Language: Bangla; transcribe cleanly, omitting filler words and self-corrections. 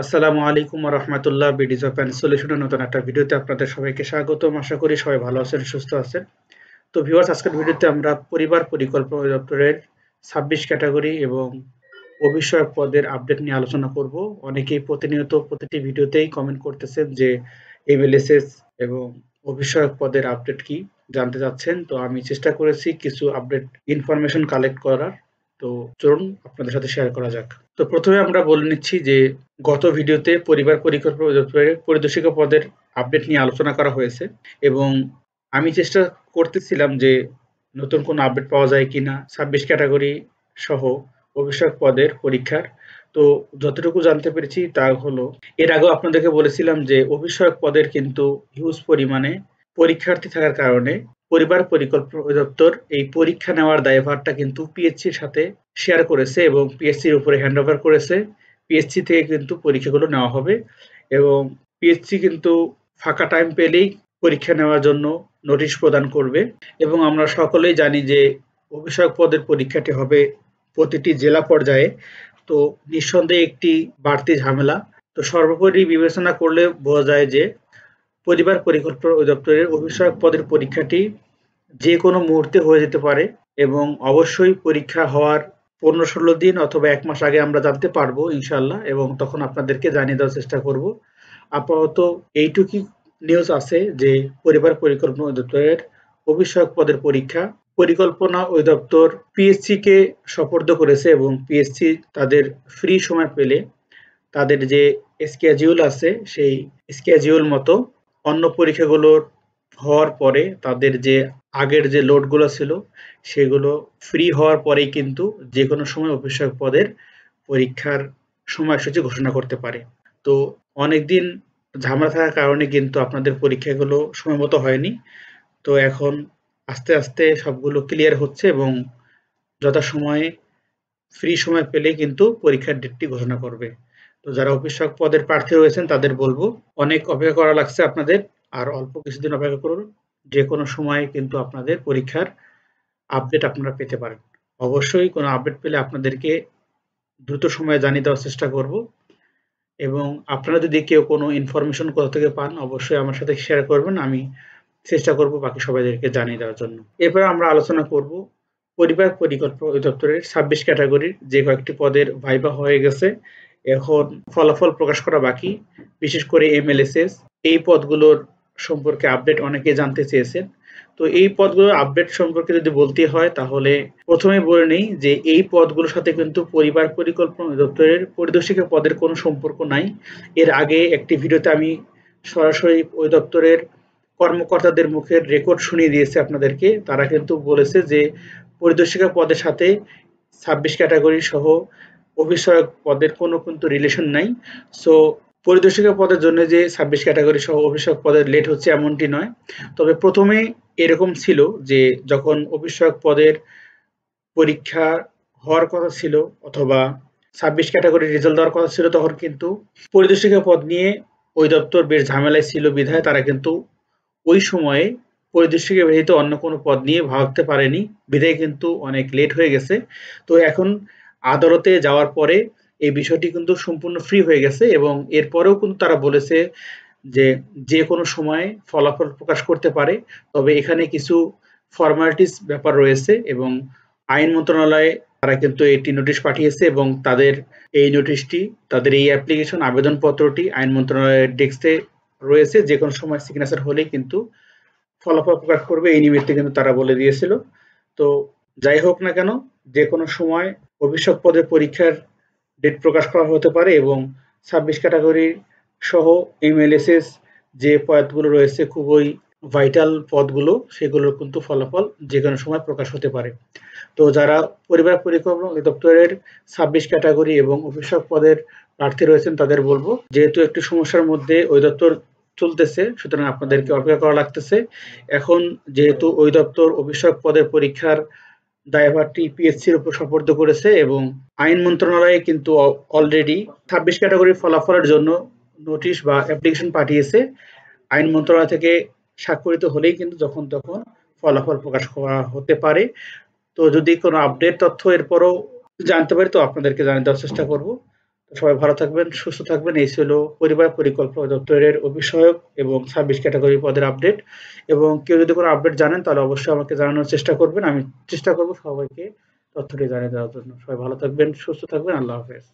আসসালামু আলাইকুম ওয়া রাহমাতুল্লাহ। বিডিজ অফ সলিউশনের নতুন একটা ভিডিওতে আপনাদের সবাইকে স্বাগতম। আশা করি সবাই ভালো আছেন, সুস্থ আছেন। তো ভিউয়ার্স, আজকের ভিডিওতে আমরা পরিবার পরিকল্পনা অধিদপ্তরের ২৬ ক্যাটাগরি এবং অভিষয়ক পদের আপডেট নিয়ে আলোচনা করব। অনেকেই প্রতিনিয়ত প্রতিটি ভিডিওতেই কমেন্ট করতেছেন যে এমএলএসএস এবং অভিষয়ক পদের আপডেট কি জানতে চাচ্ছেন। তো আমি চেষ্টা করেছি কিছু আপডেট ইনফরমেশন কালেক্ট করার। তো চলুন আপনাদের সাথে শেয়ার করা যাক। তো প্রথমে আমরা বলে নিচ্ছি যে গত ভিডিওতে পরিবার পরিকল্পনা অধিদপ্তরের পরিদর্শিকা পদের আপডেট নিয়ে আলোচনা করা হয়েছে এবং আমি চেষ্টা করতেছিলাম যে নতুন কোনো আপডেট পাওয়া যায় কিনা ২৬ ক্যাটাগরি সহ অভিষেক পদের পরীক্ষার। তো যতটুকু জানতে পেরেছি তা হলো, এর আগেও আপনাদেরকে বলেছিলাম যে অভিষেক পদের কিন্তু হিউজ পরিমাণে পরীক্ষার্থী থাকার কারণে পরিবার পরিকল্পনা অধিদপ্তর এই পরীক্ষা নেওয়ার দায়ভারটা কিন্তু পিএসসির সাথে শেয়ার করেছে এবং পিএসসির উপরে হ্যান্ড ওভার করেছে। পিএসসি থেকে কিন্তু পরীক্ষাগুলো নেওয়া হবে এবং পিএসসি কিন্তু ফাঁকা টাইম পেলেই পরীক্ষা নেওয়ার জন্য নোটিশ প্রদান করবে। এবং আমরা সকলেই জানি যে অভিষেক পদের পরীক্ষাটি হবে প্রতিটি জেলা পর্যায়ে। তো নিঃসন্দেহে একটি বাড়তি ঝামেলা। তো সর্বোপরি বিবেচনা করলে বোঝা যায় যে পরিবার পরিকল্পনা অধিদপ্তরের অভিষেক পদের পরীক্ষাটি যে কোনো মুহূর্তে হয়ে যেতে পারে এবং অবশ্যই পরীক্ষা হওয়ার ১৫-১৬ দিন অথবা ১ মাস আগে আমরা জানতে পারবো ইনশাআল্লাহ, এবং তখন আপনাদেরকে জানিয়ে দেওয়ার চেষ্টা করব। আপাতত এইটুকুই নিউজ আছে যে পরিবার পরিকল্পনা অধিদপ্তরের অভিষেক পদের পরীক্ষা পরিকল্পনা অধিদপ্তর পিএসসি কে সোপর্দ করেছে এবং পিএসসি তাদের ফ্রি সময় পেলে তাদের যে স্কেডিউল আছে সেই স্কেডিউল মতো অন্য পরীক্ষাগুলোর হওয়ার পরে তাদের যে আগের যে লোডগুলো ছিল সেগুলো ফ্রি হওয়ার পরেই কিন্তু যে কোনো সময় অভিষেক পদের পরীক্ষার সময়সূচি ঘোষণা করতে পারে। তো অনেকদিন ঝামেলা থাকার কারণে কিন্তু আপনাদের পরীক্ষাগুলো সময়মতো হয়নি। তো এখন আস্তে আস্তে সবগুলো ক্লিয়ার হচ্ছে এবং যথাসময়ে ফ্রি সময় পেলেই কিন্তু পরীক্ষার ডেটটি ঘোষণা করবে। তো যারা অফিসক পদের প্রার্থী রয়েছেন তাদের বলবো, অনেক অপেক্ষা করা লাগছে আপনাদের, আর অল্প কিছুদিন অপেক্ষা করুন। যে কোনো সময় কিন্তু আপনাদের পরীক্ষার আপডেট আপনারা পেতে পারেন। অবশ্যই কোনো আপডেট পেলে আপনাদেরকে দ্রুত সময়ে জানিয়ে দেওয়ার চেষ্টা করব এবং আপনারা যদি কেউ কোনো ইনফরমেশন কোথা থেকে পান অবশ্যই আমার সাথে শেয়ার করবেন। আমি চেষ্টা করব বাকি সবাইদেরকে জানিয়ে দেওয়ার জন্য। এরপর আমরা আলোচনা করব পরিবার পরিকল্পনা অধিদপ্তরের ২৬ ক্যাটাগরির যে কয়েকটি পদের ভাইবা হয়ে গেছে, এখন ফলাফল প্রকাশ করা বাকি। বিশেষ করে এমএলএসএস এই পদগুলোর সম্পর্কে আপডেট অনেকে জানতে চেয়েছেন। তো এই পদগুলোর আপডেট সম্পর্কে যদি বলতে হয় তাহলে প্রথমে বলে নেই যে এই পদগুলোর সাথে কিন্তু পরিবার পরিকল্পনা অধিদপ্তরের পরিদর্শিকা পদের কোনো সম্পর্ক নাই। এর আগে একটি ভিডিওতে আমি সরাসরি অধিদপ্তরের কর্মকর্তাদের মুখের রেকর্ড শুনিয়ে দিয়েছে আপনাদেরকে। তারা কিন্তু বলেছে যে পরিদর্শিকা পদের সাথে ২৬ ক্যাটাগরি সহ অভিষেক পদের কোনো কিন্তু রিলেশন নাই। সো পরিদর্শিকা পদের জন্য যে ২৬ ক্যাটাগরি সহ অভিষেক পদের লেট হচ্ছে এমনটি নয়। তবে প্রথমে এরকম ছিল যে যখন অভিষেক পদের পরীক্ষা হওয়ার কথা ছিল অথবা ২৬ ক্যাটাগরির রেজাল্ট দেওয়ার কথা ছিল তখন কিন্তু পরিদর্শিকা পদ নিয়ে অধিদপ্তর বেশ ঝামেলায় ছিল বিধায় তারা কিন্তু ওই সময়ে পরিদর্শিকা ব্যতীত অন্য কোনো পদ নিয়ে ভাবতে পারেনি, বিধায় কিন্তু অনেক লেট হয়ে গেছে। তো এখন আদালতে যাওয়ার পরে এই বিষয়টি কিন্তু সম্পূর্ণ ফ্রি হয়ে গেছে এবং এরপরেও কিন্তু তারা বলেছে যে যে কোনো সময়ে ফলাফল প্রকাশ করতে পারে। তবে এখানে কিছু ফর্মালিটিস ব্যাপার রয়েছে এবং আইন মন্ত্রণালয়ে তারা কিন্তু একটি নোটিশ পাঠিয়েছে এবং তাদের এই নোটিশটি, তাদের এই অ্যাপ্লিকেশন আবেদনপত্রটি আইন মন্ত্রণালয়ের ডেস্কে রয়েছে। যে কোনো সময় সিগনেচার হলেই কিন্তু ফলাফল প্রকাশ করবে, এই নিমিত্তে কিন্তু তারা বলে দিয়েছিল। তো যাই হোক না কেন, যে কোনো সময় অভিষেক পদের পরীক্ষার ডেট প্রকাশ করা হতে পারে এবং ২৬ ক্যাটাগরি সহ এমএলএসএস যে পদগুলো রয়েছে খুবই ভাইটাল পদগুলো, সেগুলোর কিন্তু ফলাফল যে কোনো সময় প্রকাশ হতে পারে। তো যারা পরিবার পরিকল্পনা অধিদপ্তরের ২৬ ক্যাটাগরি এবং অভিষেক পদের প্রার্থী রয়েছেন তাদের বলবো, যেহেতু একটু সমস্যার মধ্যে অধিদপ্তর চলতেছে সুতরাং আপনাদেরকে অপেক্ষা করা লাগতেছে। এখন যেহেতু অধিদপ্তর অভিষেক পদের পরীক্ষার দায়ভারটি পিএসসির উপর সোপর্দ করেছে এবং আইন মন্ত্রণালয়ে কিন্তু অলরেডি ২৬ ক্যাটাগরির ফলাফলের জন্য নোটিশ বা অ্যাপ্লিকেশন পাঠিয়েছে। আইন মন্ত্রণালয় থেকে স্বাক্ষরিত হলেই কিন্তু যখন তখন ফলাফল প্রকাশ করা হতে পারে। তো যদি কোনো আপডেট তথ্য এরপরও জানতে পারি তো আপনাদেরকে জানিয়ে দেওয়ার চেষ্টা করব। সবাই ভালো থাকবেন, সুস্থ থাকবেন। এই ছিল পরিবার পরিকল্পনা অধিদপ্তরের অভিষয়ক এবং ২৬ ক্যাটাগরি পদের আপডেট। এবং কেউ যদি কোনো আপডেট জানেন তাহলে অবশ্যই আমাকে জানানোর চেষ্টা করবেন। আমি চেষ্টা করব সবাইকে তথ্যটি জানিয়ে দেওয়ার জন্য। সবাই ভালো থাকবেন, সুস্থ থাকবেন। আল্লাহ হাফেজ।